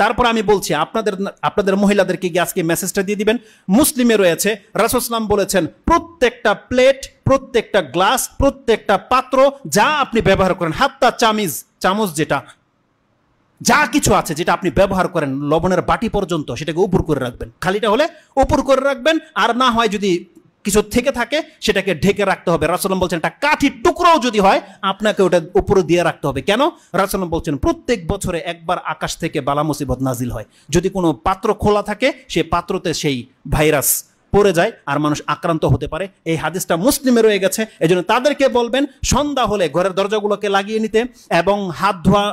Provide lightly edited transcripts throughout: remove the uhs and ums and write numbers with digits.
তারপর আমি বলছি আপনাদের মহিলাদেরকে গিয়ে আজকে মেসেজটা দিয়ে দিবেন। মুসলিমে রয়েছে রাসূল সাল্লাল্লাহু আলাইহি ওয়াসাল্লাম বলেছেন, প্রত্যেকটা প্লেট, প্রত্যেকটা গ্লাস, প্রত্যেকটা পাত্র যা আপনি ব্যবহার করেন, হাত্তা চামচ যেটা যা কিছু আছে যেটা আপনি ব্যবহার করেন, লবণের বাটি পর্যন্ত, সেটাকে উপর করে রাখবেন। খালিটা হলে উপর করে রাখবেন, আর না হয় যদি কিছু থেকে থাকে সেটাকে ঢেকে রাখতে হবে। রাসূলুল্লাহ বলছেন একটা কাঠির টুকরোও যদি হয় আপনাকে ওটা উপরে দিয়ে রাখতে হবে। কেন? রাসূলুল্লাহ বলছেন প্রত্যেক বছরে একবার আকাশ থেকে বালা মুসিবত নাজিল হয়। যদি কোনো পাত্র খোলা থাকে সেই পাত্রতে সেই ভাইরাস পড়ে যায় আর মানুষ আক্রান্ত হতে পারে। এই হাদিসটা মুসলিমে রয়ে গেছে। এজন্য তাদেরকে বলবেন সন্ধ্যা হলে ঘরের দরজাগুলোকে লাগিয়ে নিতে এবং হাত ধোয়া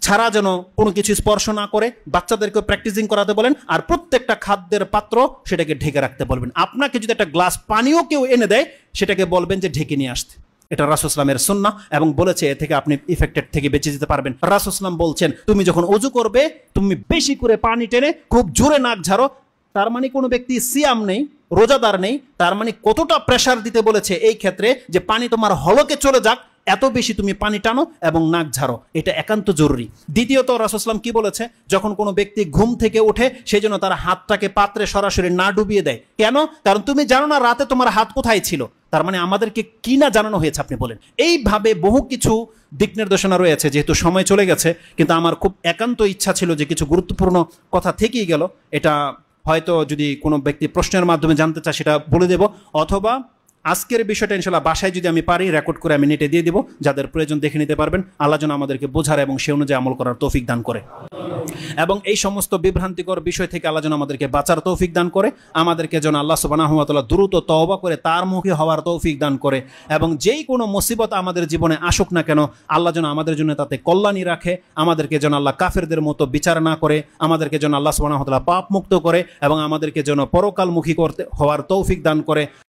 ছাড়া যেন কোনো কিছু স্পর্শ না করে। বাচ্চাদেরকে প্র্যাকটিসিং করাতে বলেন, আর প্রত্যেকটা খাদ্যের পাত্র সেটাকে ঢেকে রাখতে বলবেন। আপনাকে যদি একটা গ্লাস পানিও কেউ এনে দেয় সেটাকে বলবেন যে ঢেকে নিয়ে আসতে। এটা রাসূল সাল্লাল্লাহু আলাইহি সুন্নাহ এবং বলেছে এ থেকে আপনি ইফেক্টেড থেকে বেঁচে যেতে পারবেন। রাসূল সাল্লাল্লাহু আলাইহি বলছেন তুমি যখন ওযু করবে তুমি বেশি করে পানি টেনে খুব জোরে নাক ঝাড়ো। তার মানে কোনো ব্যক্তি সিয়াম নেই, রোজাদার নেই, তার মানে কতটা প্রেসার দিতে বলেছে এই ক্ষেত্রে যে পানি তোমার হলকে চলে যাক, এত বেশি তুমি পানি টানো এবং নাক ঝাড়ো, এটা একান্ত জরুরি। দ্বিতীয়ত রাসূল সাল্লাল্লাহু আলাইহি কি বলেছে, যখন কোনো ব্যক্তি ঘুম থেকে ওঠে সেই জন্য তার হাতটাকে পাত্রে সরাসরি না ডুবিয়ে দেয়। কেন? কারণ তুমি জানো না রাতে তোমার হাত কোথায় ছিল। তার মানে আমাদেরকে কি না জানানো হয়েছে আপনি বলেন। এইভাবে বহু কিছু দিক নির্দেশনা রয়েছে। যেহেতু সময় চলে গেছে, কিন্তু আমার খুব একান্ত ইচ্ছা ছিল যে কিছু গুরুত্বপূর্ণ কথা থেকেই গেল, এটা হয়তো যদি কোনো ব্যক্তি প্রশ্নের মাধ্যমে জানতে চায় সেটা বলে দেব, অথবা আজকের বিষয়টা ইনশাআল্লাহ বাসায় যদি আমি পারি রেকর্ড করে আমি নেটে দিয়ে দিব, যাদের প্রয়োজন দেখে নিতে পারবেন। আল্লাহ যেন আমাদেরকে বোঝার এবং সে অনুযায়ী আমল করার তৌফিক দান করে, এবং এই সমস্ত বিভ্রান্তিকর বিষয় থেকে আল্লাহ যেন আমাদেরকে বাঁচার তৌফিক দান করে, আমাদেরকে যেন আল্লাহ সুবহানাহু ওয়া তাআলা দ্রুত তওবা করে তার মুখে হওয়ার তৌফিক দান করে, এবং যেই কোনো মুসিবত আমাদের জীবনে আসুক না কেন আল্লাহ যেন আমাদের জন্য তাতে কল্যাণী রাখে, আমাদেরকে যেন আল্লাহ কাফেরদের মতো বিচার না করে, আমাদেরকে যেন আল্লাহ সুবহানাহু ওয়া তাআলা পাপ মুক্ত করে এবং আমাদেরকে যেন পরকালমুখী হওয়ার তৌফিক দান করে।